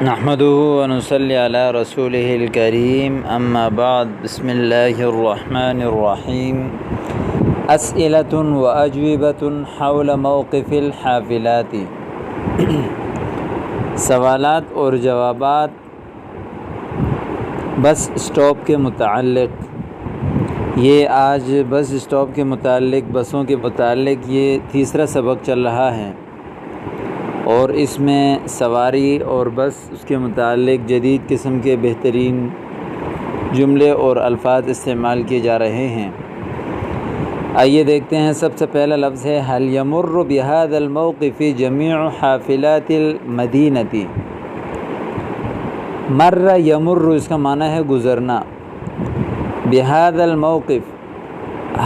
نحمده ونصلي على رسوله الكريم اما بعد بسم الله الرحمن الرحیم اسئلة واجوبة حول موقف الحافلات سوالات اور جوابات بس اسٹاپ کے متعلق۔ یہ آج بس اسٹاپ کے متعلق، بسوں کے متعلق یہ تیسرا سبق چل رہا ہے، اور اس میں سواری اور بس اس کے متعلق جدید قسم کے بہترین جملے اور الفاظ استعمال کیے جا رہے ہیں۔ آئیے دیکھتے ہیں۔ سب سے پہلا لفظ ہے هل يمر بهذا الموقف جميع حافلات المدینہ۔ مر یمر اس کا معنی ہے گزرنا۔ بهذا الموقف،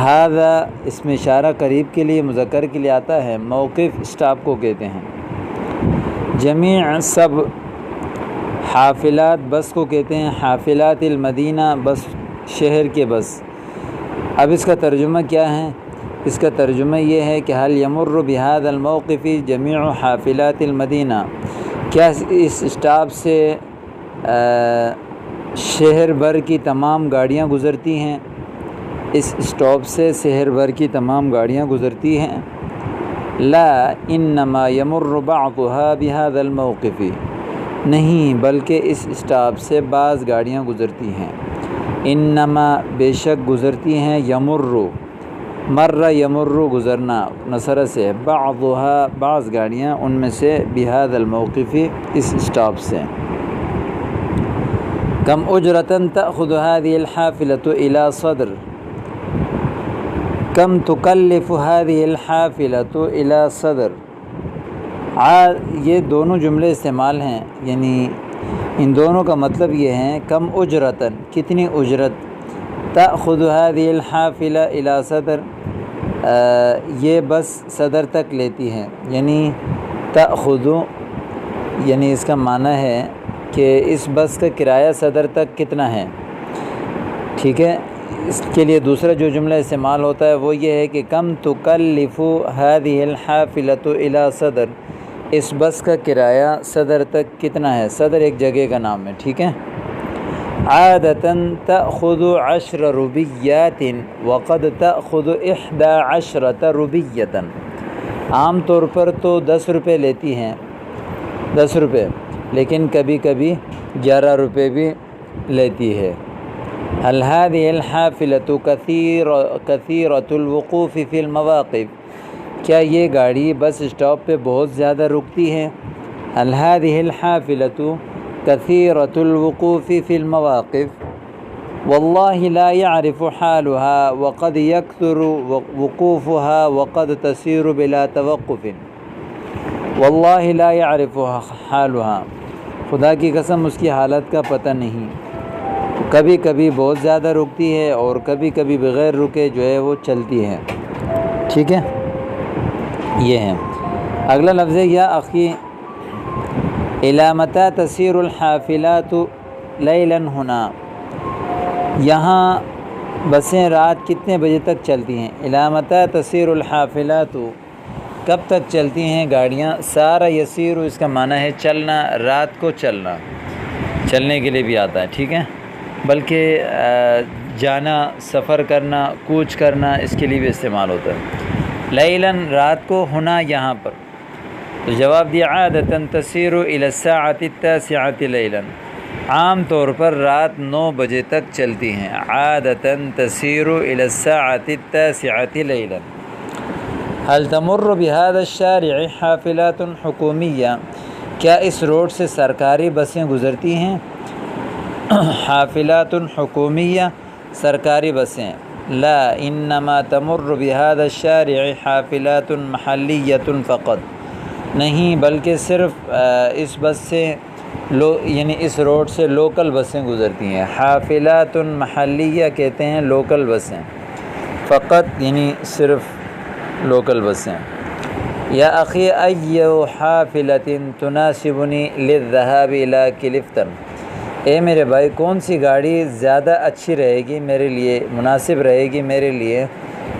هذا اس میں اشارہ قریب کے لیے مذکر کے لیے آتا ہے، موقف اسٹاپ کو کہتے ہیں۔ جمیع سب، حافلات بس کو کہتے ہیں، حافلات المدینہ بس شہر کے بس۔ اب اس کا ترجمہ کیا ہے؟ اس کا ترجمہ یہ ہے کہ هل يمر بهذا الموقف جمیع حافلات المدینہ، کیا اس اسٹاپ سے شہر بھر کی تمام گاڑیاں گزرتی ہیں؟ اس اسٹاپ سے شہر بھر کی تمام گاڑیاں گزرتی ہیں؟ لا انما يمر بعضها بهذا الموقف، نہیں بلکہ اس اسٹاپ سے بعض گاڑیاں گزرتی ہیں۔ انما بے شک گزرتی ہیں، یمر مر یمر گزرنا نصرہ سے، بعضها بعض گاڑیاں ان میں سے، بهذا الموقف اس اسٹاپ سے۔ کم اجرة تأخذ هذه الحافلة إلى صدر، کم تکلف هذه الحافلة إلى صدر۔ یہ دونوں جملے استعمال ہیں، یعنی ان دونوں کا مطلب یہ ہے کم اجرتاً کتنی اجرت، تأخذ هذه الحافلة إلى صدر یہ بس صدر تک لیتی ہے، یعنی تأخذ یعنی اس کا معنی ہے کہ اس بس کا کرایہ صدر تک کتنا ہے، ٹھیک ہے۔ اس کے لیے دوسرا جو جملہ استعمال ہوتا ہے وہ یہ ہے کہ کم تکلف هذه الحافلة إلى صدر، اس بس کا کرایہ صدر تک کتنا ہے؟ صدر ایک جگہ کا نام ہے، ٹھیک ہے۔ عادتاً تأخذ 10 روبیات وقد تأخذ 11 روبیۃ، عام طور پر تو 10 روپے لیتی ہیں، 10 روپے، لیکن کبھی کبھی 11 روپے بھی لیتی ہے۔ هل هذه الحافلة كثيرة الوقوف في المواقف، کیا یہ گاڑی بس اسٹاپ پہ بہت زیادہ رکتی ہے؟ هل هذه الحافلة كثيرة الوقوف في المواقف والله لا يعرف حالها وقد يكثر وقوفها وقد تسير بلا توقف۔ والله لا يعرف حالها، خدا کی قسم اس کی حالت کا پتہ نہیں، کبھی کبھی بہت زیادہ رکتی ہے اور کبھی کبھی بغیر رکے جو ہے وہ چلتی ہے، ٹھیک ہے۔ یہ ہے اگلا لفظ ہے یا اخی الی متی تسیر الحافلات لیلا ہنا، یہاں بسیں رات کتنے بجے تک چلتی ہیں؟ الی متی تسیر الحافلات، کب تک چلتی ہیں گاڑیاں؟ سارا یسیر اس کا معنی ہے چلنا، رات کو چلنا، چلنے کے لیے بھی آتا ہے، ٹھیک ہے، بلکہ جانا، سفر کرنا، کوچ کرنا، اس کے لیے بھی استعمال ہوتا ہے۔ لیلاً رات کو، ہونا یہاں پر، تو جواب دیا عادتاً تسیر الی الساعة 9 لیلاً، عام طور پر رات 9 بجے تک چلتی ہیں۔ عادتاً تسیر الی الساعة 9 لیلاً۔ هل تمر بهذا الشارع حافلات حکومیہ، کیا اس روڈ سے سرکاری بسیں گزرتی ہیں؟ حافلات حکومیہ سرکاری بسیں۔ لا انما تمر بهذا الشارع حافلات محلیۃ فقط، نہیں بلکہ صرف اس بس سے یعنی اس روڈ سے لوکل بسیں گزرتی ہیں۔ حافلات محلیہ کہتے ہیں لوکل بسیں، فقط یعنی صرف لوکل بسیں۔ یا اخی ای حافلۃ تناسبنی للذهاب الى کلفٹن، اے میرے بھائی کون سی گاڑی زیادہ اچھی رہے گی میرے لیے، مناسب رہے گی میرے لیے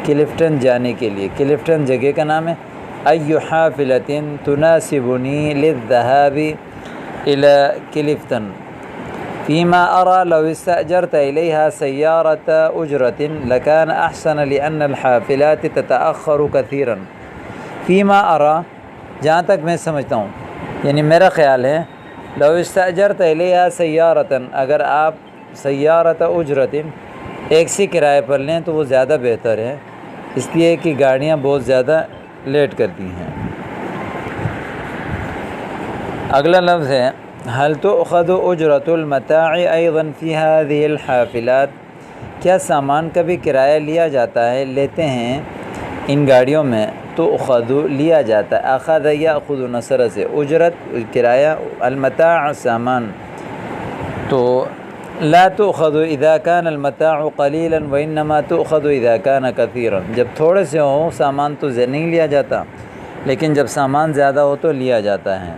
کلفٹن جانے کے لیے؟ کلفٹن جگہ کا نام ہے۔ ای حافلۃ تناسبنی للذهاب إلى كليفتن فيما أرى لو استأجرت إليها سيارة أجرة لكان أحسن لأن الحافلات تتأخر كثيرا. فيما أرى جہاں تک میں سمجھتا ہوں، یعنی میرا خیال ہے لو استأجرت إليها سيارة، اگر آپ سیارۃ اجرت ایک سی کرائے پر لیں تو وہ زیادہ بہتر ہے، اس لیے کہ گاڑیاں بہت زیادہ لیٹ کرتی ہیں. اگلا لفظ ہے هل تؤخذ اجرت المتاع ايضا في هذه الحافلات، کیا سامان کا بھی کرایہ لیا جاتا ہے؟ لیتے ہیں ان گاڑیوں میں. تؤخذ لیا جاتا ہے، اخذ یاخذ نصر سے، اجرت کرایہ، المتاع سامان. تو لا تؤخذ اذا كان المتاع قليلا وانما تؤخذ اذا كان كثيرا، جب تھوڑے سے ہو سامان تو نہیں لیا جاتا، لیکن جب سامان زیادہ ہو تو لیا جاتا ہے.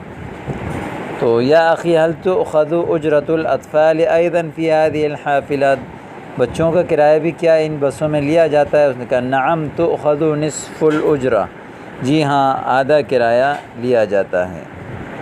تو یا اخی هل تؤخذ اجرت الاطفال ايضا في هذه الحافلات، بچوں کا کرایہ بھی کیا ان بسوں میں لیا جاتا ہے؟ اس نے کہا نعم تؤخذ نصف الاجرہ، جی ہاں آدھا کرایہ لیا جاتا ہے.